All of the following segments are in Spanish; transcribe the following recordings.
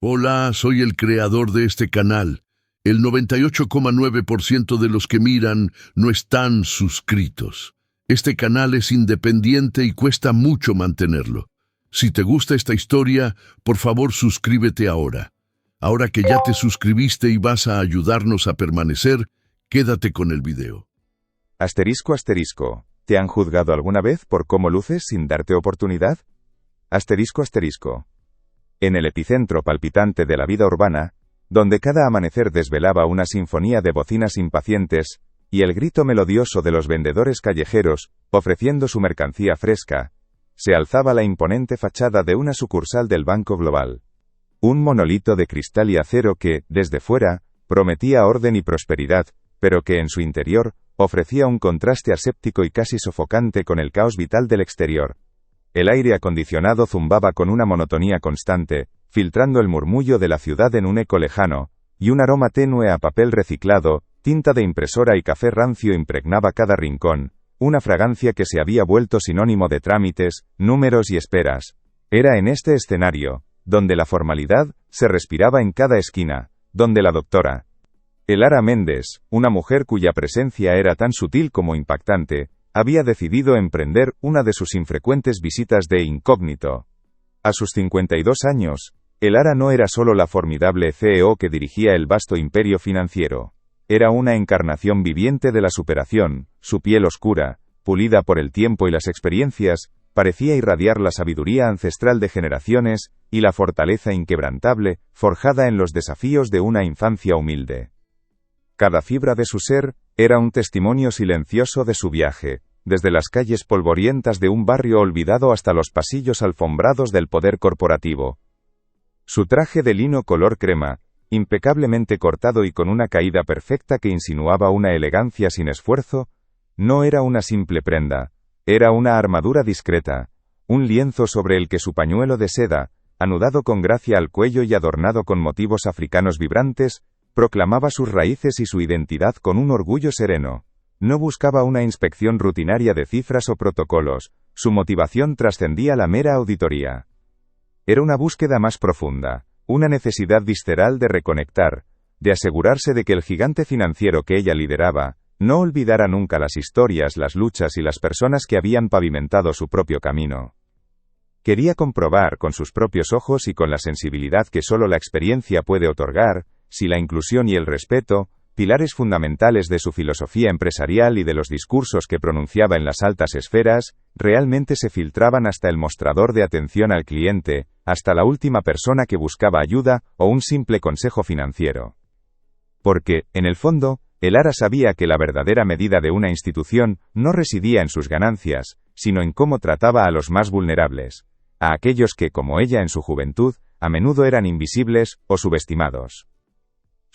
Hola, soy el creador de este canal. El 98,9% de los que miran no están suscritos. Este canal es independiente y cuesta mucho mantenerlo. Si te gusta esta historia, por favor suscríbete ahora. Ahora que ya te suscribiste y vas a ayudarnos a permanecer, quédate con el video. Asterisco asterisco. ¿Te han juzgado alguna vez por cómo luces sin darte oportunidad? Asterisco asterisco. En el epicentro palpitante de la vida urbana, donde cada amanecer desvelaba una sinfonía de bocinas impacientes, y el grito melodioso de los vendedores callejeros, ofreciendo su mercancía fresca, se alzaba la imponente fachada de una sucursal del Banco Global. Un monolito de cristal y acero que, desde fuera, prometía orden y prosperidad, pero que en su interior, ofrecía un contraste aséptico y casi sofocante con el caos vital del exterior. El aire acondicionado zumbaba con una monotonía constante, filtrando el murmullo de la ciudad en un eco lejano, y un aroma tenue a papel reciclado, tinta de impresora y café rancio impregnaba cada rincón, una fragancia que se había vuelto sinónimo de trámites, números y esperas. Era en este escenario, donde la formalidad se respiraba en cada esquina, donde la doctora Elara Méndez, una mujer cuya presencia era tan sutil como impactante, había decidido emprender una de sus infrecuentes visitas de incógnito. A sus 52 años, Elara no era solo la formidable CEO que dirigía el vasto imperio financiero. Era una encarnación viviente de la superación. Su piel oscura, pulida por el tiempo y las experiencias, parecía irradiar la sabiduría ancestral de generaciones, y la fortaleza inquebrantable, forjada en los desafíos de una infancia humilde. Cada fibra de su ser, era un testimonio silencioso de su viaje, desde las calles polvorientas de un barrio olvidado hasta los pasillos alfombrados del poder corporativo. Su traje de lino color crema, impecablemente cortado y con una caída perfecta que insinuaba una elegancia sin esfuerzo, no era una simple prenda, era una armadura discreta, un lienzo sobre el que su pañuelo de seda, anudado con gracia al cuello y adornado con motivos africanos vibrantes, proclamaba sus raíces y su identidad con un orgullo sereno. No buscaba una inspección rutinaria de cifras o protocolos, su motivación trascendía la mera auditoría. Era una búsqueda más profunda, una necesidad visceral de reconectar, de asegurarse de que el gigante financiero que ella lideraba, no olvidara nunca las historias, las luchas y las personas que habían pavimentado su propio camino. Quería comprobar con sus propios ojos y con la sensibilidad que solo la experiencia puede otorgar, si la inclusión y el respeto, pilares fundamentales de su filosofía empresarial y de los discursos que pronunciaba en las altas esferas, realmente se filtraban hasta el mostrador de atención al cliente, hasta la última persona que buscaba ayuda o un simple consejo financiero. Porque, en el fondo, Elara sabía que la verdadera medida de una institución no residía en sus ganancias, sino en cómo trataba a los más vulnerables, a aquellos que, como ella en su juventud, a menudo eran invisibles o subestimados.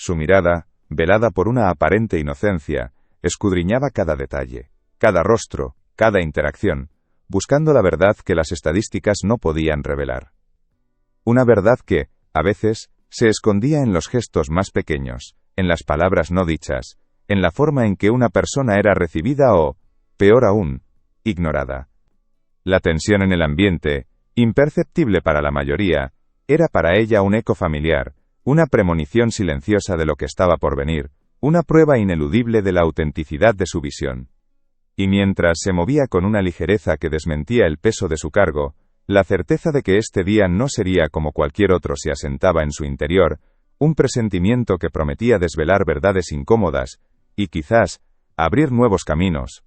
Su mirada, velada por una aparente inocencia, escudriñaba cada detalle, cada rostro, cada interacción, buscando la verdad que las estadísticas no podían revelar. Una verdad que, a veces, se escondía en los gestos más pequeños, en las palabras no dichas, en la forma en que una persona era recibida o, peor aún, ignorada. La tensión en el ambiente, imperceptible para la mayoría, era para ella un eco familiar, una premonición silenciosa de lo que estaba por venir, una prueba ineludible de la autenticidad de su visión. Y mientras se movía con una ligereza que desmentía el peso de su cargo, la certeza de que este día no sería como cualquier otro se asentaba en su interior, un presentimiento que prometía desvelar verdades incómodas, y quizás, abrir nuevos caminos.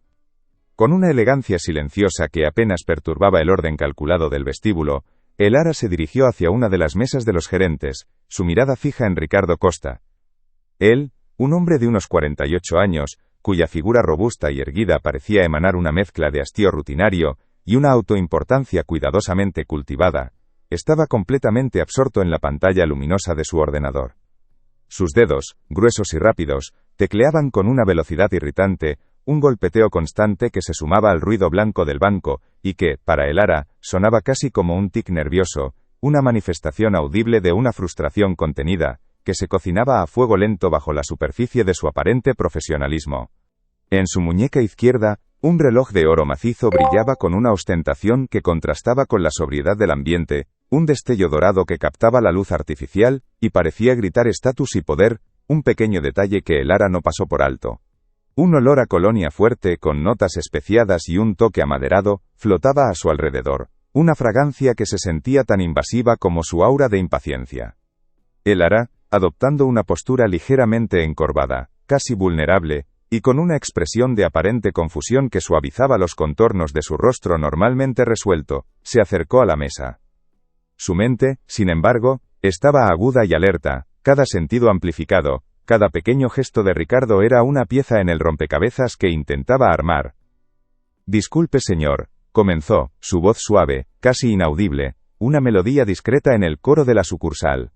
Con una elegancia silenciosa que apenas perturbaba el orden calculado del vestíbulo, Elara se dirigió hacia una de las mesas de los gerentes, su mirada fija en Ricardo Costa. Él, un hombre de unos 48 años, cuya figura robusta y erguida parecía emanar una mezcla de hastío rutinario y una autoimportancia cuidadosamente cultivada, estaba completamente absorto en la pantalla luminosa de su ordenador. Sus dedos, gruesos y rápidos, tecleaban con una velocidad irritante, un golpeteo constante que se sumaba al ruido blanco del banco, y que, para Elara, sonaba casi como un tic nervioso, una manifestación audible de una frustración contenida, que se cocinaba a fuego lento bajo la superficie de su aparente profesionalismo. En su muñeca izquierda, un reloj de oro macizo brillaba con una ostentación que contrastaba con la sobriedad del ambiente, un destello dorado que captaba la luz artificial, y parecía gritar estatus y poder, un pequeño detalle que Elara no pasó por alto. Un olor a colonia fuerte, con notas especiadas y un toque amaderado, flotaba a su alrededor, una fragancia que se sentía tan invasiva como su aura de impaciencia. Elara, adoptando una postura ligeramente encorvada, casi vulnerable, y con una expresión de aparente confusión que suavizaba los contornos de su rostro normalmente resuelto, se acercó a la mesa. Su mente, sin embargo, estaba aguda y alerta, cada sentido amplificado, cada pequeño gesto de Ricardo era una pieza en el rompecabezas que intentaba armar. «Disculpe, señor», comenzó, su voz suave, casi inaudible, una melodía discreta en el coro de la sucursal.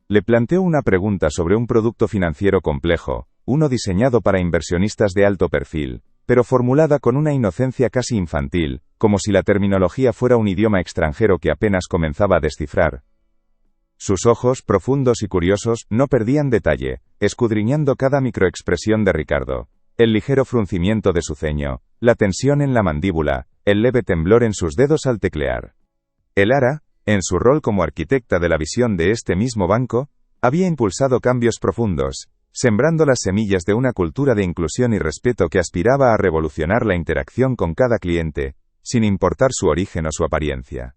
Le planteó una pregunta sobre un producto financiero complejo, uno diseñado para inversionistas de alto perfil, pero formulada con una inocencia casi infantil, como si la terminología fuera un idioma extranjero que apenas comenzaba a descifrar. Sus ojos, profundos y curiosos, no perdían detalle, escudriñando cada microexpresión de Ricardo. El ligero fruncimiento de su ceño, la tensión en la mandíbula, el leve temblor en sus dedos al teclear. Elara, en su rol como arquitecta de la visión de este mismo banco, había impulsado cambios profundos, sembrando las semillas de una cultura de inclusión y respeto que aspiraba a revolucionar la interacción con cada cliente, sin importar su origen o su apariencia.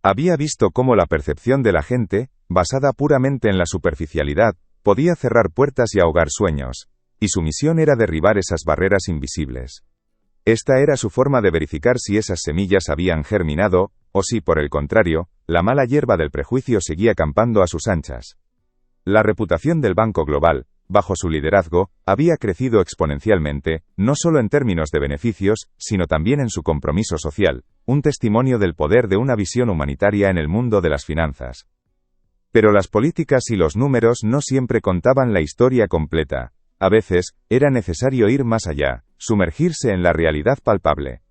Había visto cómo la percepción de la gente, basada puramente en la superficialidad, podía cerrar puertas y ahogar sueños, y su misión era derribar esas barreras invisibles. Esta era su forma de verificar si esas semillas habían germinado, o si, por el contrario, la mala hierba del prejuicio seguía campando a sus anchas. La reputación del Banco Global, bajo su liderazgo, había crecido exponencialmente, no solo en términos de beneficios, sino también en su compromiso social, un testimonio del poder de una visión humanitaria en el mundo de las finanzas. Pero las políticas y los números no siempre contaban la historia completa. A veces, era necesario ir más allá, sumergirse en la realidad palpable.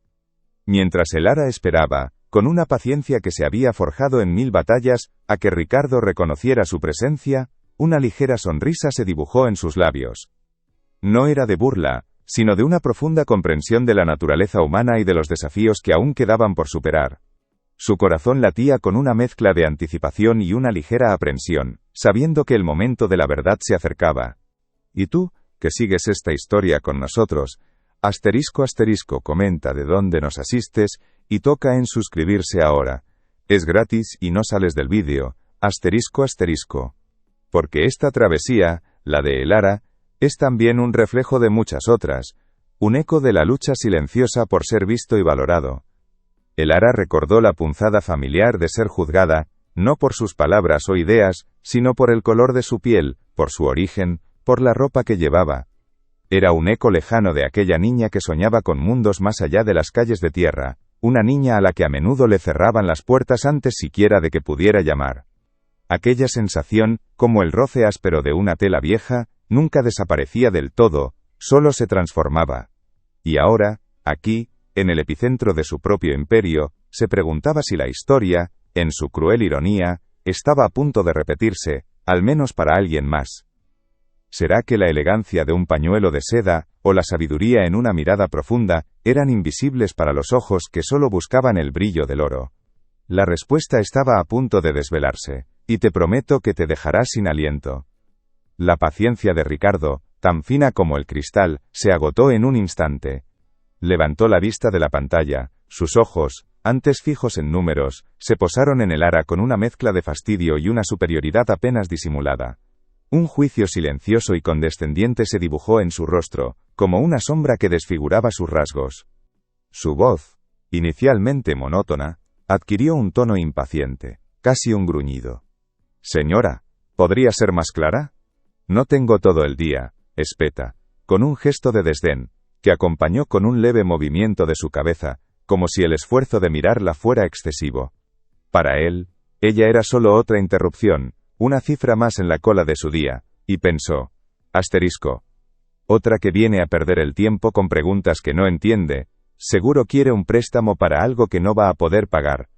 Mientras Elara esperaba, con una paciencia que se había forjado en 1000 batallas, a que Ricardo reconociera su presencia, una ligera sonrisa se dibujó en sus labios. No era de burla, sino de una profunda comprensión de la naturaleza humana y de los desafíos que aún quedaban por superar. Su corazón latía con una mezcla de anticipación y una ligera aprensión, sabiendo que el momento de la verdad se acercaba. ¿Y tú, que sigues esta historia con nosotros? *** comenta de dónde nos asistes, y toca en suscribirse ahora. Es gratis y no sales del vídeo. ***. Porque esta travesía, la de Elara, es también un reflejo de muchas otras, un eco de la lucha silenciosa por ser visto y valorado. Elara recordó la punzada familiar de ser juzgada, no por sus palabras o ideas, sino por el color de su piel, por su origen, por la ropa que llevaba. Era un eco lejano de aquella niña que soñaba con mundos más allá de las calles de tierra, una niña a la que a menudo le cerraban las puertas antes siquiera de que pudiera llamar. Aquella sensación, como el roce áspero de una tela vieja, nunca desaparecía del todo, solo se transformaba. Y ahora, aquí, en el epicentro de su propio imperio, se preguntaba si la historia, en su cruel ironía, estaba a punto de repetirse, al menos para alguien más. ¿Será que la elegancia de un pañuelo de seda, o la sabiduría en una mirada profunda, eran invisibles para los ojos que solo buscaban el brillo del oro? La respuesta estaba a punto de desvelarse, y te prometo que te dejará sin aliento. La paciencia de Ricardo, tan fina como el cristal, se agotó en un instante. Levantó la vista de la pantalla, sus ojos, antes fijos en números, se posaron en Elara con una mezcla de fastidio y una superioridad apenas disimulada. Un juicio silencioso y condescendiente se dibujó en su rostro, como una sombra que desfiguraba sus rasgos. Su voz, inicialmente monótona, adquirió un tono impaciente, casi un gruñido. «Señora, ¿podría ser más clara? No tengo todo el día», espeta, con un gesto de desdén, que acompañó con un leve movimiento de su cabeza, como si el esfuerzo de mirarla fuera excesivo. Para él, ella era solo otra interrupción, una cifra más en la cola de su día, y pensó, otra que viene a perder el tiempo con preguntas que no entiende, seguro quiere un préstamo para algo que no va a poder pagar.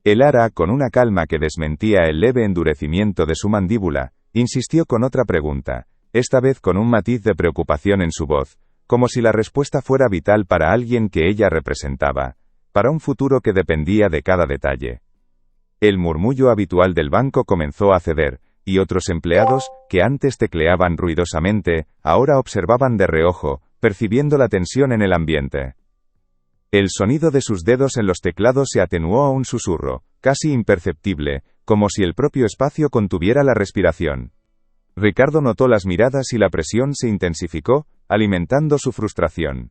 Elara, con una calma que desmentía el leve endurecimiento de su mandíbula, insistió con otra pregunta, esta vez con un matiz de preocupación en su voz, como si la respuesta fuera vital para alguien que ella representaba. para un futuro que dependía de cada detalle. El murmullo habitual del banco comenzó a ceder, y otros empleados, que antes tecleaban ruidosamente, ahora observaban de reojo, percibiendo la tensión en el ambiente. El sonido de sus dedos en los teclados se atenuó a un susurro, casi imperceptible, como si el propio espacio contuviera la respiración. Ricardo notó las miradas y la presión se intensificó, alimentando su frustración.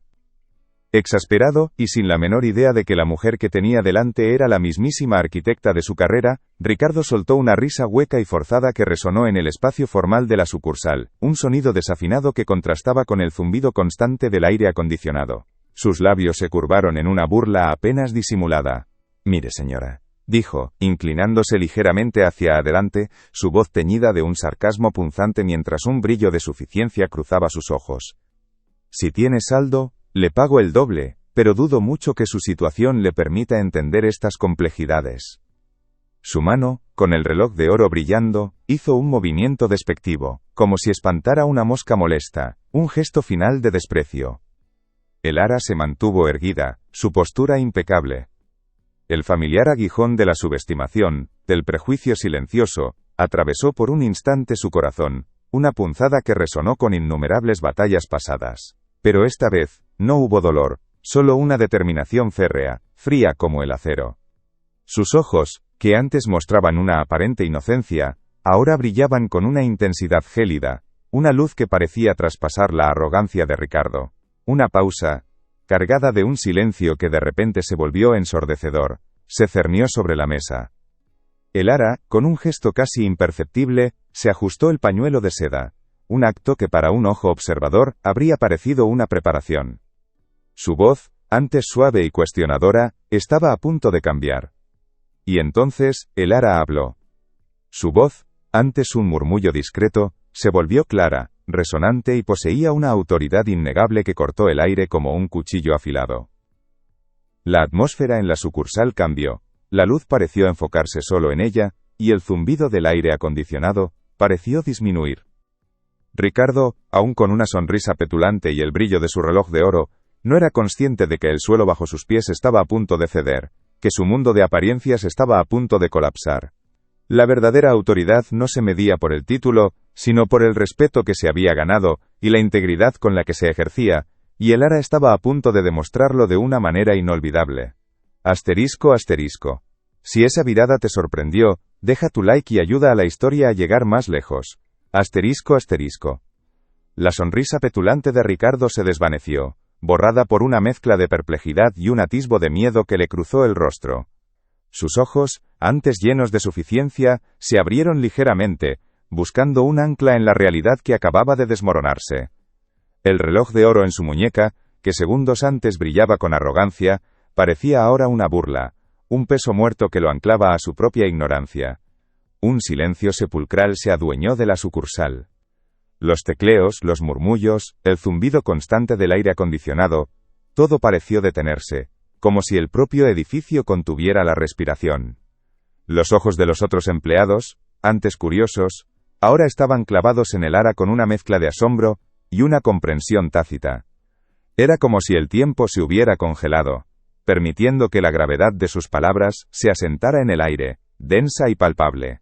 Exasperado, y sin la menor idea de que la mujer que tenía delante era la mismísima arquitecta de su carrera, Ricardo soltó una risa hueca y forzada que resonó en el espacio formal de la sucursal, un sonido desafinado que contrastaba con el zumbido constante del aire acondicionado. Sus labios se curvaron en una burla apenas disimulada. «Mire, señora», dijo, inclinándose ligeramente hacia adelante, su voz teñida de un sarcasmo punzante mientras un brillo de suficiencia cruzaba sus ojos. «Si tiene saldo, le pago el doble, pero dudo mucho que su situación le permita entender estas complejidades». Su mano, con el reloj de oro brillando, hizo un movimiento despectivo, como si espantara una mosca molesta, un gesto final de desprecio. Elara se mantuvo erguida, su postura impecable. El familiar aguijón de la subestimación, del prejuicio silencioso, atravesó por un instante su corazón, una punzada que resonó con innumerables batallas pasadas. Pero esta vez, no hubo dolor, solo una determinación férrea, fría como el acero. Sus ojos, que antes mostraban una aparente inocencia, ahora brillaban con una intensidad gélida, una luz que parecía traspasar la arrogancia de Ricardo. Una pausa, cargada de un silencio que de repente se volvió ensordecedor, se cernió sobre la mesa. Elara, con un gesto casi imperceptible, se ajustó el pañuelo de seda, un acto que para un ojo observador habría parecido una preparación. Su voz, antes suave y cuestionadora, estaba a punto de cambiar. Y entonces, Elara habló. Su voz, antes un murmullo discreto, se volvió clara, resonante y poseía una autoridad innegable que cortó el aire como un cuchillo afilado. La atmósfera en la sucursal cambió, la luz pareció enfocarse solo en ella, y el zumbido del aire acondicionado pareció disminuir. Ricardo, aún con una sonrisa petulante y el brillo de su reloj de oro, no era consciente de que el suelo bajo sus pies estaba a punto de ceder, que su mundo de apariencias estaba a punto de colapsar. La verdadera autoridad no se medía por el título, sino por el respeto que se había ganado, y la integridad con la que se ejercía, y Elara estaba a punto de demostrarlo de una manera inolvidable. Asterisco. Si esa virada te sorprendió, deja tu like y ayuda a la historia a llegar más lejos. Asterisco. La sonrisa petulante de Ricardo se desvaneció, borrada por una mezcla de perplejidad y un atisbo de miedo que le cruzó el rostro. Sus ojos, antes llenos de suficiencia, se abrieron ligeramente, buscando un ancla en la realidad que acababa de desmoronarse. El reloj de oro en su muñeca, que segundos antes brillaba con arrogancia, parecía ahora una burla, un peso muerto que lo anclaba a su propia ignorancia. Un silencio sepulcral se adueñó de la sucursal. Los tecleos, los murmullos, el zumbido constante del aire acondicionado, todo pareció detenerse, como si el propio edificio contuviera la respiración. Los ojos de los otros empleados, antes curiosos, ahora estaban clavados en Elara con una mezcla de asombro y una comprensión tácita. Era como si el tiempo se hubiera congelado, permitiendo que la gravedad de sus palabras se asentara en el aire, densa y palpable.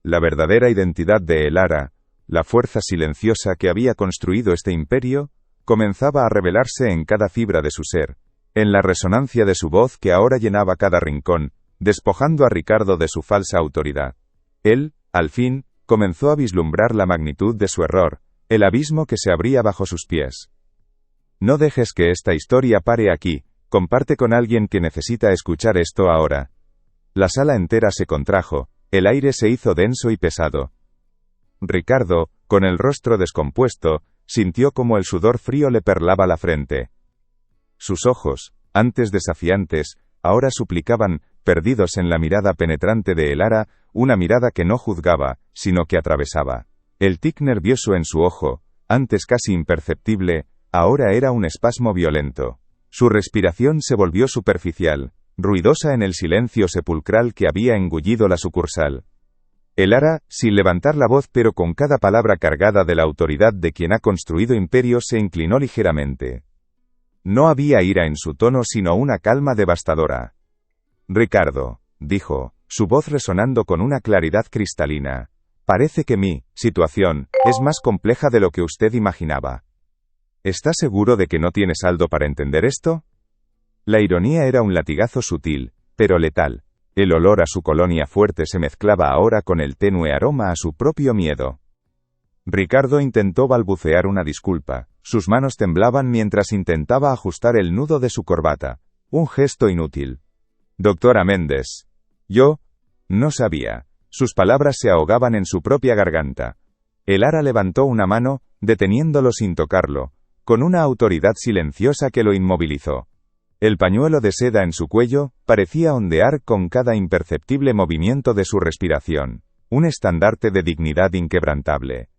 La verdadera identidad de Elara, la fuerza silenciosa que había construido este imperio, comenzaba a revelarse en cada fibra de su ser, en la resonancia de su voz que ahora llenaba cada rincón, despojando a Ricardo de su falsa autoridad. Él, al fin, comenzó a vislumbrar la magnitud de su error, el abismo que se abría bajo sus pies. No dejes que esta historia pare aquí, comparte con alguien que necesita escuchar esto ahora. La sala entera se contrajo, el aire se hizo denso y pesado. Ricardo, con el rostro descompuesto, sintió como el sudor frío le perlaba la frente. Sus ojos, antes desafiantes, ahora suplicaban, perdidos en la mirada penetrante de Elara, una mirada que no juzgaba, sino que atravesaba. El tic nervioso en su ojo, antes casi imperceptible, ahora era un espasmo violento. Su respiración se volvió superficial, ruidosa en el silencio sepulcral que había engullido la sucursal. Elara, sin levantar la voz pero con cada palabra cargada de la autoridad de quien ha construido imperios, se inclinó ligeramente. No había ira en su tono sino una calma devastadora. Ricardo, dijo, su voz resonando con una claridad cristalina. Parece que mi situación es más compleja de lo que usted imaginaba. ¿Está seguro de que no tiene saldo para entender esto? La ironía era un latigazo sutil, pero letal. El olor a su colonia fuerte se mezclaba ahora con el tenue aroma a su propio miedo. Ricardo intentó balbucear una disculpa. Sus manos temblaban mientras intentaba ajustar el nudo de su corbata. Un gesto inútil. Doctora Méndez. Yo no sabía. Sus palabras se ahogaban en su propia garganta. El ara levantó una mano, deteniéndolo sin tocarlo, con una autoridad silenciosa que lo inmovilizó. El pañuelo de seda en su cuello parecía ondear con cada imperceptible movimiento de su respiración, un estandarte de dignidad inquebrantable.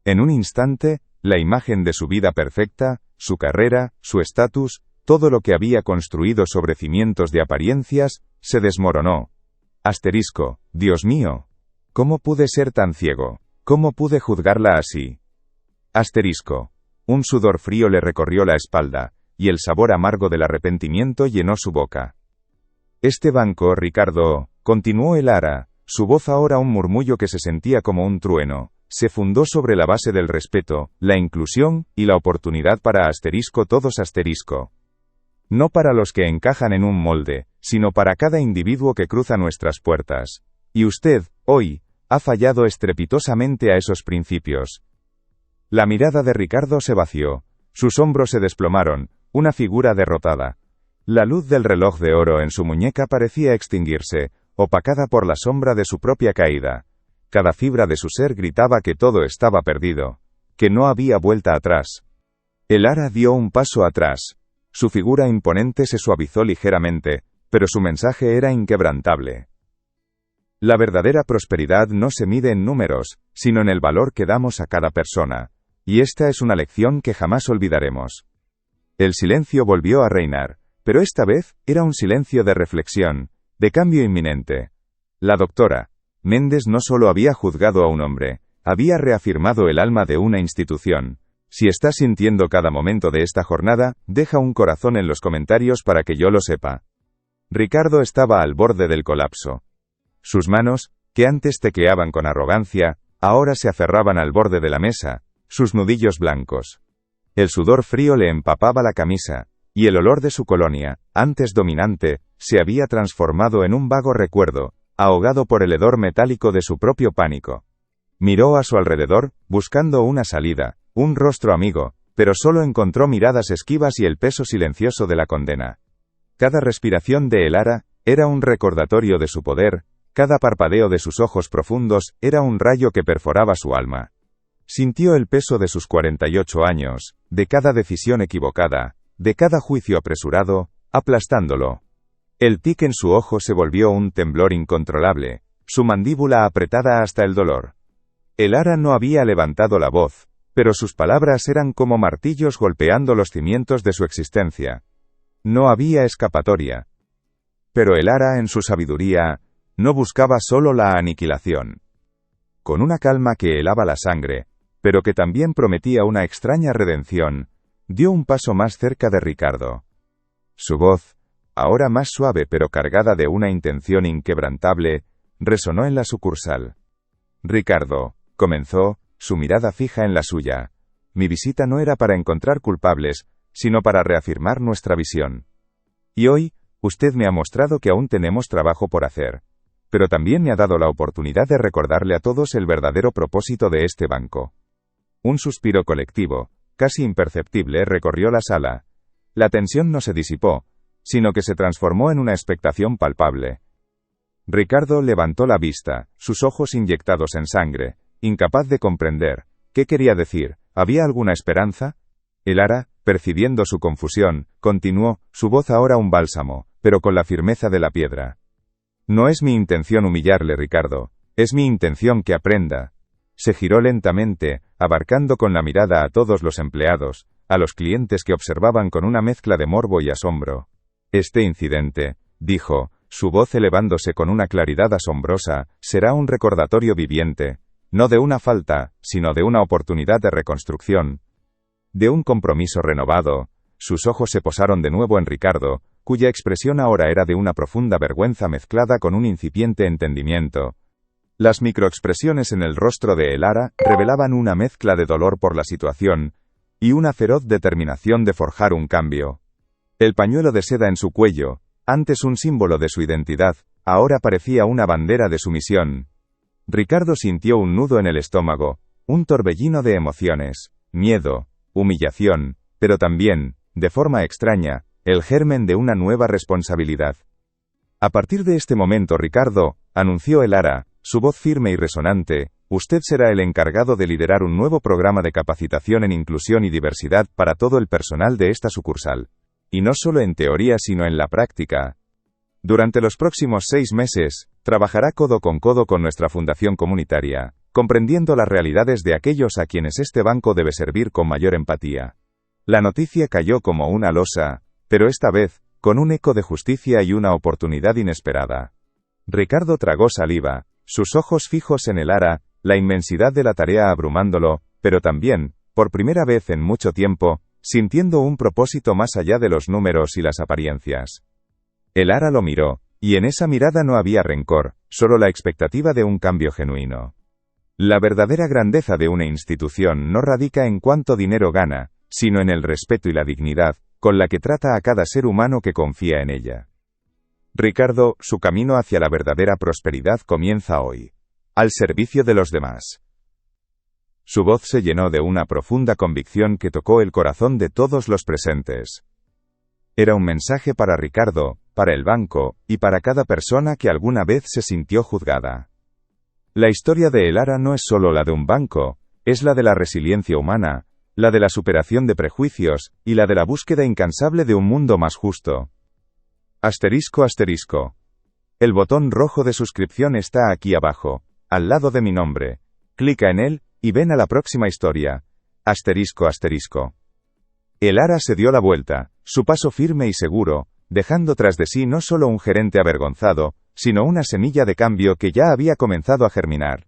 En un instante, la imagen de su vida perfecta, su carrera, su estatus, todo lo que había construido sobre cimientos de apariencias, se desmoronó. Asterisco, Dios mío. ¿Cómo pude ser tan ciego? ¿Cómo pude juzgarla así? Asterisco. Un sudor frío le recorrió la espalda, y el sabor amargo del arrepentimiento llenó su boca. Este banco, Ricardo, continuó el ara, su voz ahora un murmullo que se sentía como un trueno, se fundó sobre la base del respeto, la inclusión, y la oportunidad para asterisco todos asterisco. No para los que encajan en un molde, sino para cada individuo que cruza nuestras puertas. Y usted, hoy, ha fallado estrepitosamente a esos principios. La mirada de Ricardo se vació. Sus hombros se desplomaron, una figura derrotada. La luz del reloj de oro en su muñeca parecía extinguirse, opacada por la sombra de su propia caída. Cada fibra de su ser gritaba que todo estaba perdido, que no había vuelta atrás. El ara dio un paso atrás. Su figura imponente se suavizó ligeramente, pero su mensaje era inquebrantable. La verdadera prosperidad no se mide en números, sino en el valor que damos a cada persona. Y esta es una lección que jamás olvidaremos. El silencio volvió a reinar, pero esta vez era un silencio de reflexión, de cambio inminente. La doctora Méndez no solo había juzgado a un hombre, había reafirmado el alma de una institución. Si estás sintiendo cada momento de esta jornada, deja un corazón en los comentarios para que yo lo sepa. Ricardo estaba al borde del colapso. Sus manos, que antes tecleaban con arrogancia, ahora se aferraban al borde de la mesa, sus nudillos blancos. El sudor frío le empapaba la camisa, y el olor de su colonia, antes dominante, se había transformado en un vago recuerdo, ahogado por el hedor metálico de su propio pánico. Miró a su alrededor, buscando una salida, un rostro amigo, pero solo encontró miradas esquivas y el peso silencioso de la condena. Cada respiración de el ara era un recordatorio de su poder, cada parpadeo de sus ojos profundos era un rayo que perforaba su alma. Sintió el peso de sus 48 años, de cada decisión equivocada, de cada juicio apresurado, aplastándolo. El tic en su ojo se volvió un temblor incontrolable, su mandíbula apretada hasta el dolor. El ara no había levantado la voz, pero sus palabras eran como martillos golpeando los cimientos de su existencia. No había escapatoria. Pero el ara, en su sabiduría, no buscaba solo la aniquilación. Con una calma que helaba la sangre, pero que también prometía una extraña redención, dio un paso más cerca de Ricardo. Su voz, ahora más suave pero cargada de una intención inquebrantable, resonó en la sucursal. Ricardo, comenzó, su mirada fija en la suya. Mi visita no era para encontrar culpables, sino para reafirmar nuestra visión. Y hoy, usted me ha mostrado que aún tenemos trabajo por hacer. Pero también me ha dado la oportunidad de recordarle a todos el verdadero propósito de este banco. Un suspiro colectivo, casi imperceptible, recorrió la sala. La tensión no se disipó, sino que se transformó en una expectación palpable. Ricardo levantó la vista, sus ojos inyectados en sangre, incapaz de comprender. ¿Qué quería decir? ¿Había alguna esperanza? El ara, percibiendo su confusión, continuó, su voz ahora un bálsamo, pero con la firmeza de la piedra. No es mi intención humillarle, Ricardo. Es mi intención que aprenda. Se giró lentamente, abarcando con la mirada a todos los empleados, a los clientes que observaban con una mezcla de morbo y asombro. Este incidente, dijo, su voz elevándose con una claridad asombrosa, será un recordatorio viviente, no de una falta, sino de una oportunidad de reconstrucción, de un compromiso renovado, sus ojos se posaron de nuevo en Ricardo, cuya expresión ahora era de una profunda vergüenza mezclada con un incipiente entendimiento. Las microexpresiones en el rostro de Elara revelaban una mezcla de dolor por la situación y una feroz determinación de forjar un cambio. El pañuelo de seda en su cuello, antes un símbolo de su identidad, ahora parecía una bandera de su misión. Ricardo sintió un nudo en el estómago, un torbellino de emociones, miedo, humillación, pero también, de forma extraña, el germen de una nueva responsabilidad. A partir de este momento Ricardo, anunció Elara, su voz firme y resonante, usted será el encargado de liderar un nuevo programa de capacitación en inclusión y diversidad para todo el personal de esta sucursal. Y no solo en teoría sino en la práctica. Durante los próximos 6 meses, trabajará codo con nuestra fundación comunitaria, comprendiendo las realidades de aquellos a quienes este banco debe servir con mayor empatía. La noticia cayó como una losa, pero esta vez, con un eco de justicia y una oportunidad inesperada. Ricardo tragó saliva, sus ojos fijos en Elara, la inmensidad de la tarea abrumándolo, pero también, por primera vez en mucho tiempo, sintiendo un propósito más allá de los números y las apariencias. Elara lo miró, y en esa mirada no había rencor, solo la expectativa de un cambio genuino. La verdadera grandeza de una institución no radica en cuánto dinero gana, sino en el respeto y la dignidad, con la que trata a cada ser humano que confía en ella. Ricardo, su camino hacia la verdadera prosperidad comienza hoy. Al servicio de los demás. Su voz se llenó de una profunda convicción que tocó el corazón de todos los presentes. Era un mensaje para Ricardo, para el banco, y para cada persona que alguna vez se sintió juzgada. La historia de Elara no es solo la de un banco, es la de la resiliencia humana, la de la superación de prejuicios, y la de la búsqueda incansable de un mundo más justo. ***. El botón rojo de suscripción está aquí abajo, al lado de mi nombre. Clica en él, y ven a la próxima historia. ***. Elara se dio la vuelta, su paso firme y seguro, dejando tras de sí no solo un gerente avergonzado, sino una semilla de cambio que ya había comenzado a germinar.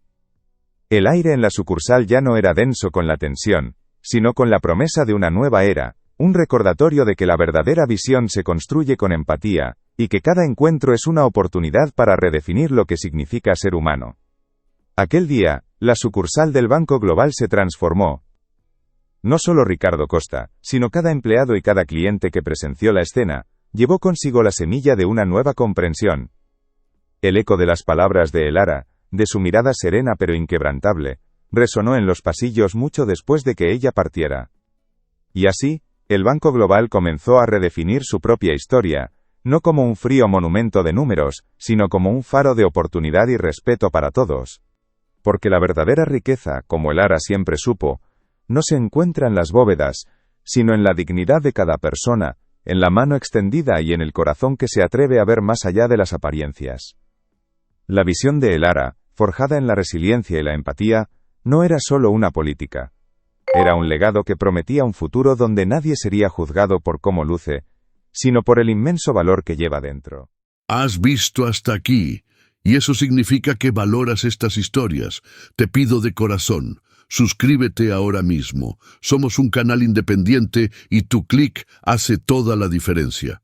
El aire en la sucursal ya no era denso con la tensión, sino con la promesa de una nueva era, un recordatorio de que la verdadera visión se construye con empatía, y que cada encuentro es una oportunidad para redefinir lo que significa ser humano. Aquel día, la sucursal del Banco Global se transformó. No solo Ricardo Costa, sino cada empleado y cada cliente que presenció la escena, llevó consigo la semilla de una nueva comprensión. El eco de las palabras de Elara, de su mirada serena pero inquebrantable, resonó en los pasillos mucho después de que ella partiera. Y así, el Banco Global comenzó a redefinir su propia historia, no como un frío monumento de números, sino como un faro de oportunidad y respeto para todos. Porque la verdadera riqueza, como Elara siempre supo, no se encuentra en las bóvedas, sino en la dignidad de cada persona, en la mano extendida y en el corazón que se atreve a ver más allá de las apariencias. La visión de Elara, forjada en la resiliencia y la empatía, no era solo una política. Era un legado que prometía un futuro donde nadie sería juzgado por cómo luce, sino por el inmenso valor que lleva dentro. Has visto hasta aquí, y eso significa que valoras estas historias. Te pido de corazón, suscríbete ahora mismo. Somos un canal independiente y tu clic hace toda la diferencia.